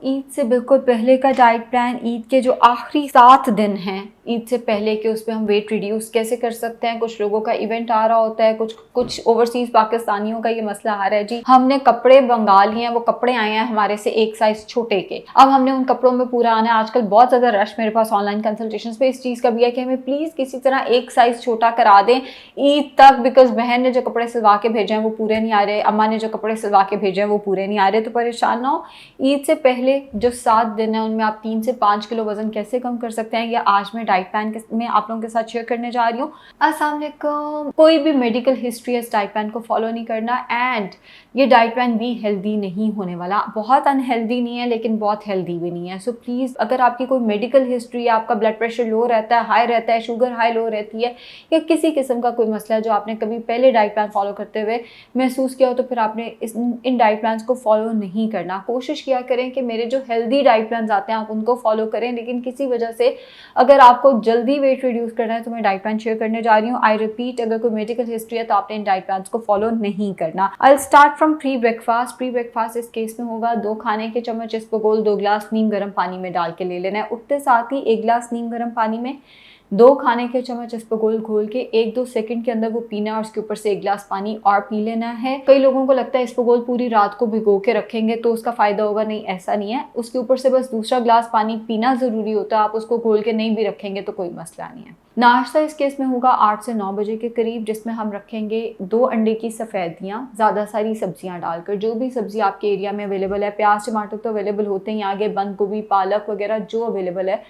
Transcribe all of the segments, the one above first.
ईद से बिल्कुल पहले का डाइट प्लान, ईद के जो आखिरी 7 दिन हैं ईद से पहले के, उसमें हम वेट रिड्यूस कैसे कर सकते हैं। कुछ लोगों का इवेंट आ रहा होता है, कुछ ओवरसीज पाकिस्तानियों का ये मसला आ रहा है जी, हमने कपड़े मंगा लिए हैं, वो कपड़े आए हैं हमारे से एक साइज छोटे के, अब हमने उन कपड़ों में पूरा आना है। आजकल बहुत ज्यादा रश मेरे पास ऑनलाइन कंसल्टेशंस पे इस चीज का भी है कि हमें प्लीज किसी तरह एक साइज छोटा करा दें ईद तक, बिकॉज बहन ने जो कपड़े सिलवा के भेजे हैं वो पूरे नहीं आ रहे, अम्मा ने जो कपड़े सिलवा के भेजे हैं वो पूरे नहीं आ रहे। तो परेशान ना हो, ईद से पहले जो 7 दिन है उनमें आप 3 से 5 किलो वजन कैसे कम कर सकते हैं, ये आज मैं डाइट प्लान में आप लोगों के साथ शेयर करने जा रही हूँ। अस्सलाम वालेकुम। कोई भी मेडिकल हिस्ट्री इस डाइट प्लान को फॉलो नहीं करना, एंड ये डाइट प्लान भी हेल्दी नहीं होने वाला, बहुत अनहेल्दी नहीं है लेकिन बहुत हेल्दी भी नहीं है। सो प्लीज, अगर आपकी कोई मेडिकल हिस्ट्री है, आपका ब्लड प्रेशर लो रहता है, हाई रहता है, शुगर हाई लो रहती है, या किसी किस्म का कोई मसला है जो आपने कभी पहले डाइट प्लान फॉलो करते हुए महसूस किया हो, तो फिर आपने इन डाइट प्लान को फॉलो नहीं करना। कोशिश किया करें कि मेरे जो हेल्दी डाइट प्लान आते हैं आप उनको फॉलो करें, लेकिन किसी वजह से अगर आपको जल्दी वेट रिड्यूस करना है तो मैं डाइट प्लान शेयर करने जा रही हूँ। आई रिपीट, अगर कोई मेडिकल हिस्ट्री है तो आपने इन डाइट प्लान को फॉलो नहीं करना। I start from pre breakfast. Pre breakfast इस केस में होगा 2 खाने के चम्मच इसबगोल 2 गिलास नीम गर्म पानी में डाल के ले लेना है। उठते साथ ही 1 गिलास नीम गर्म पानी में 2 खाने के चम्मच इसबगोल घोल के 1-2 सेकंड के अंदर वो पीना है, और उसके ऊपर से 1 गिलास पानी और पी लेना है। कई लोगों को लगता है इसबगोल पूरी रात को भिगो के रखेंगे तो उसका फायदा होगा, नहीं ऐसा नहीं है। उसके ऊपर से बस दूसरा गिलास पानी पीना जरूरी होता है, आप उसको घोल के नहीं भी रखेंगे तो कोई मसला नहीं है। नाश्ता इस केस में होगा 8 से 9 बजे के करीब, जिसमें हम रखेंगे 2 अंडे की सफेदियां ज़्यादा सारी सब्जियां डालकर, जो भी सब्जी आपके एरिया में अवेलेबल है, प्याज टमाटर तो अवेलेबल होते हैं, आगे बंद गोभी पालक वगैरह जो अवेलेबल है,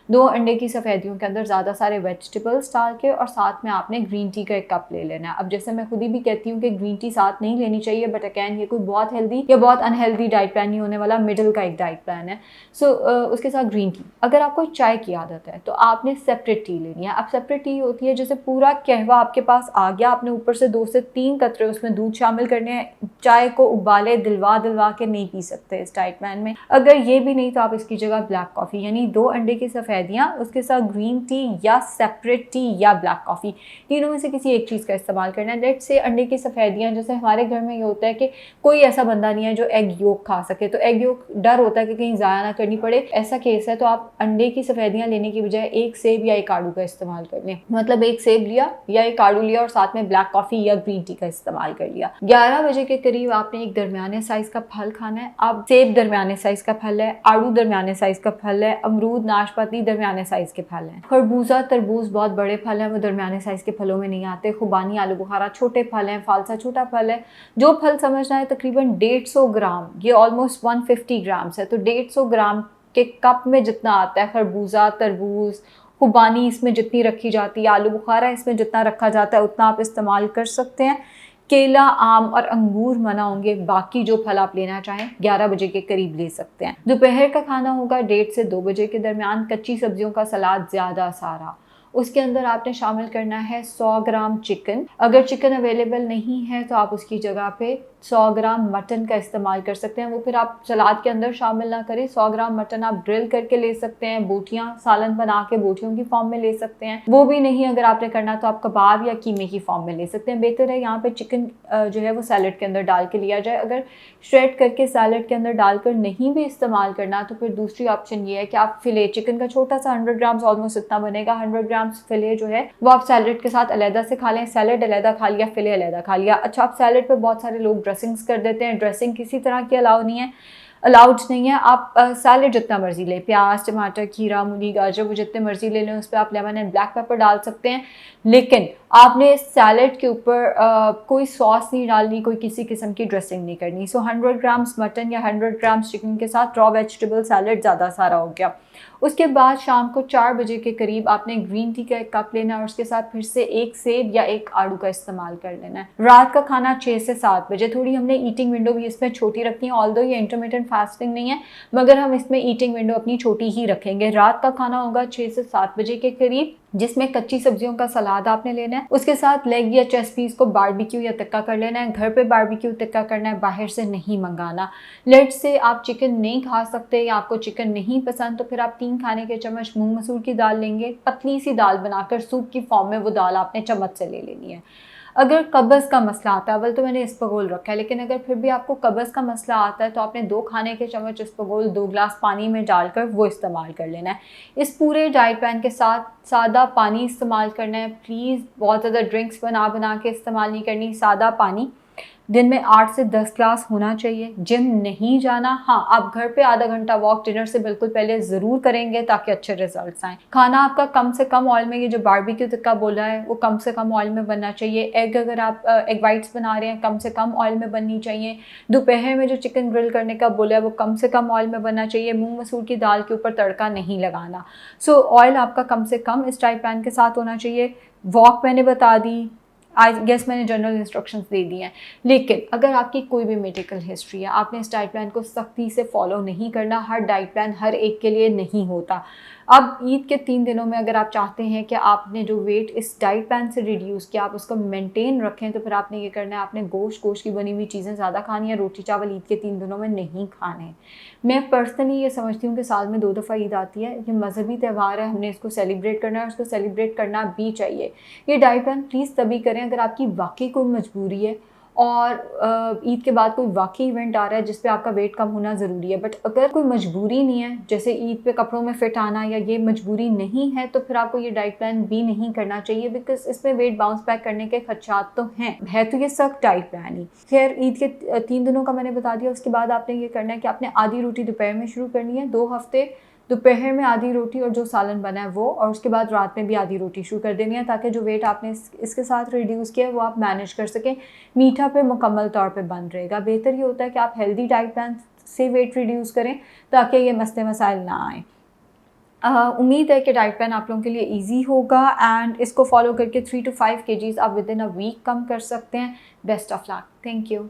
2 अंडे की सफेदियों के अंदर ज़्यादा सारे वेजिटेबल्स डाल के, और साथ में आपने ग्रीन टी का 1 कप ले लेना है। अब जैसे मैं खुद ही भी कहती हूँ कि ग्रीन टी साथ नहीं लेनी चाहिए, बट अगैन ये कोई बहुत हेल्दी या बहुत अनहेल्दी डाइट प्लान नहीं होने वाला, मिडिल का एक डाइट प्लान है। सो उसके साथ ग्रीन टी। अगर आपको चाय की आदत है तो आपने सेपरेट टी लेनी है। अब सेपरेट टी होती है जैसे पूरा कहवा आपके पास आ गया, आपने ऊपर से 2 से 3 कतरे उसमें दूध शामिल करने हैं। चाय को उबाले दिलवा दिलवा के नहीं पी सकते इस डाइट प्लान में। अगर ये भी नहीं तो आप इसकी जगह ब्लैक कॉफ़ी, यानी 2 अंडे की सफेदियां, उसके साथ ग्रीन टी या सेपरेट टी या ब्लैक कॉफ़ी, तीनों में से किसी एक चीज़ का इस्तेमाल करना है। लेट्स से अंडे की सफेदियां, जैसे हमारे घर में ये होता है कि कोई ऐसा बंदा नहीं है जो एग योक खा सके, तो एग योक डर होता है कि कहीं ज़ाया ना करनी पड़े, ऐसा केस है तो आप अंडे की सफेदियां लेने की बजाय 1 सेब या 1 आड़ू का इस्तेमाल कर लें। मतलब 1 सेब लिया या 1 आड़ू लिया और साथ में ब्लैक कॉफ़ी या ग्रीन टी का इस्तेमाल कर लिया। 11 बजे के करीब आपने एक दरमियाने साइज का फल खाना है। अब सेब दरमियाने साइज का फल है, आड़ू दरमियाने साइज का फल है, अमरूद नाशपाती दरमियाने साइज के फल हैं, खरबूजा तरबूज बहुत बड़े फल हैं, वो दरमियाने साइज के फलों में नहीं आते। खुबानी आलू बुखारा छोटे फल हैं, फालसा छोटा फल है। जो फल समझना है, तकरीबन 150 ग्राम, ये ऑलमोस्ट 150 ग्राम्स है, तो 150 ग्राम के कप में जितना आता है खरबूजा तरबूज, खुबानी इसमें जितनी रखी जाती है, आलू बुखारा इसमें जितना रखा जाता है उतना आप इस्तेमाल कर सकते हैं। केला आम और अंगूर मना होंगे, बाकी जो फल आप लेना चाहें 11 बजे के करीब ले सकते हैं। दोपहर का खाना होगा 1:30 से 2 बजे के दरमियान। कच्ची सब्जियों का सलाद ज़्यादा सारा, उसके अंदर आपने शामिल करना है 100 ग्राम चिकन। अगर चिकन अवेलेबल नहीं है तो आप उसकी जगह पे 100 ग्राम मटन का इस्तेमाल कर सकते हैं। वो फिर आप सलाद के अंदर शामिल ना करें। 100 ग्राम मटन आप ग्रिल करके ले सकते हैं, बोटियां सालन बना के बोटियों की फॉर्म में ले सकते हैं। वो भी नहीं अगर आपने करना तो आप कबाब या कीमे की फॉर्म में ले सकते हैं। बेहतर है यहाँ पे चिकन जो है वो सैलड के अंदर डाल के लिया जाए। अगर श्रेड करके सैलड के अंदर डालकर नहीं भी इस्तेमाल करना तो फिर दूसरी ऑप्शन ये है कि आप फिले चिकन का छोटा सा 100 ग्राम, ऑलमोस्ट इतना बनेगा, 100 ग्राम फिले जो है वो आप सैलड के साथ अलहदा से खा लें। सैलड अलहदा खा लिया, फिले अलहदा खा लिया। अच्छा, आप सैलड पे बहुत सारे लोग ड्रेसिंग्स कर देते हैं, ड्रेसिंग किसी तरह की अलाउड नहीं है। आप सैलड जितना मर्जी लें, प्याज टमाटर खीरा मूली गाजर वो जितने मर्जी ले लें, उस पर आप लेमन एंड ब्लैक पेपर डाल सकते हैं, लेकिन आपने सैलड के ऊपर कोई सॉस नहीं डालनी, कोई किसी किस्म की ड्रेसिंग नहीं करनी। सो 100 ग्राम्स मटन या 100 ग्राम्स चिकन के साथ रॉ वेजिटेबल सैलड ज़्यादा सारा हो गया। उसके बाद शाम को 4 बजे के करीब आपने ग्रीन टी का 1 कप लेना है और उसके साथ फिर से 1 सेब या 1 आड़ू का इस्तेमाल कर लेना है। रात का खाना 6 से 7 बजे, थोड़ी हमने ईटिंग विंडो भी इसमें छोटी रखी है, ऑल्दो ये इंटरमिटेंट फास्टिंग नहीं है मगर हम इसमें ईटिंग विंडो अपनी छोटी ही रखेंगे। रात का खाना होगा 6 से 7 बजे के करीब, जिसमें कच्ची सब्जियों का सलाद आपने लेना है। उसके साथ लेग या चेस्ट पीस को बारबेक्यू या टिक्का कर लेना है। घर पे बारबेक्यू टिक्का करना है, बाहर से नहीं मंगाना। लेट्स से आप चिकन नहीं खा सकते या आपको चिकन नहीं पसंद तो फिर आप 3 खाने के चम्मच मूंग मसूर की दाल लेंगे, पतली सी दाल बनाकर सूप की फॉर्म में वो दाल आपने चम्मच से ले लेनी है। अगर कब्ज़ का मसला आता है, अव्वल तो मैंने इसबगोल रखा है, लेकिन अगर फिर भी आपको कब्ज़ का मसला आता है तो आपने 2 खाने के चम्मच इसबगोल 2 ग्लास पानी में डालकर वो इस्तेमाल कर लेना है। इस पूरे डाइट प्लान के साथ सादा पानी इस्तेमाल करना है, प्लीज़ बहुत ज़्यादा ड्रिंक्स बना के इस्तेमाल नहीं करनी, सादा पानी दिन में 8 से 10 ग्लास होना चाहिए। जिम नहीं जाना, हाँ, आप घर पे आधा घंटा वॉक डिनर से बिल्कुल पहले ज़रूर करेंगे ताकि अच्छे रिजल्ट्स आएँ। खाना आपका कम से कम ऑयल में, ये जो बारबेक्यू टिक्का बोला है, वो कम से कम ऑयल में बनना चाहिए। एग अगर आप एग वाइट्स बना रहे हैं, कम से कम ऑयल में बननी चाहिए। दोपहर में जो चिकन ग्रिल करने का बोला है, वो कम से कम ऑयल में बनना चाहिए। मूँग मसूर की दाल के ऊपर तड़का नहीं लगाना। सो ऑयल आपका कम से कम इस डाइट प्लान के साथ होना चाहिए। वॉक मैंने बता दी, आई गेस मैंने जनरल इंस्ट्रक्शंस दे दी हैं। लेकिन अगर आपकी कोई भी मेडिकल हिस्ट्री है, आपने इस डाइट प्लान को सख्ती से फॉलो नहीं करना। हर डाइट प्लान हर एक के लिए नहीं होता। अब ईद के 3 दिनों में अगर आप चाहते हैं कि आपने जो वेट इस डाइट प्लान से रिड्यूस किया, आप उसको मेंटेन रखें, तो फिर आपने ये करना है, आपने गोश्त की बनी हुई चीज़ें ज़्यादा खानी है, रोटी चावल ईद के 3 दिनों में नहीं खाने। मैं पर्सनली ये समझती हूँ कि साल में 2 दफ़ा ईद आती है, ये मज़हबी त्यौहार है, हमने इसको सेलिब्रेट करना है और उसको सेलिब्रेट करना भी चाहिए। ये डाइट प्लान प्लीज़ तभी करें अगर आपकी वाकई कोई मजबूरी है और ईद के बाद कोई वाकई इवेंट आ रहा है जिस पे आपका वेट कम होना ज़रूरी है। बट अगर कोई मजबूरी नहीं है, जैसे ईद पे कपड़ों में फ़िट आना, या ये मजबूरी नहीं है, तो फिर आपको ये डाइट प्लान भी नहीं करना चाहिए, बिकॉज़ इसमें वेट बाउंस बैक करने के खदशात तो हैं। है तो ये सख्त डाइट प्लान ही। खैर, ईद के 3 दिनों का मैंने बता दिया। उसके बाद आपने ये करना है कि आपने आधी रोटी दोपहर में शुरू करनी है, 2 हफ़्ते दोपहर में आधी रोटी और जो सालन बना है वो, और उसके बाद रात में भी आधी रोटी शुरू कर देनी है, ताकि जो वेट आपने इसके साथ रिड्यूस किया है वो आप मैनेज कर सकें। मीठा पे मुकम्मल तौर पे बंद रहेगा। बेहतर ये होता है कि आप हेल्दी डाइट प्लान से वेट रिड्यूस करें ताकि ये मसले मसाइल ना आएँ। उम्मीद है कि डाइट प्लान आप लोगों के लिए ईजी होगा एंड इसको फॉलो करके 3 to 5 kgs आप विद इन अ वीक कम कर सकते हैं। Best of luck. Thank you.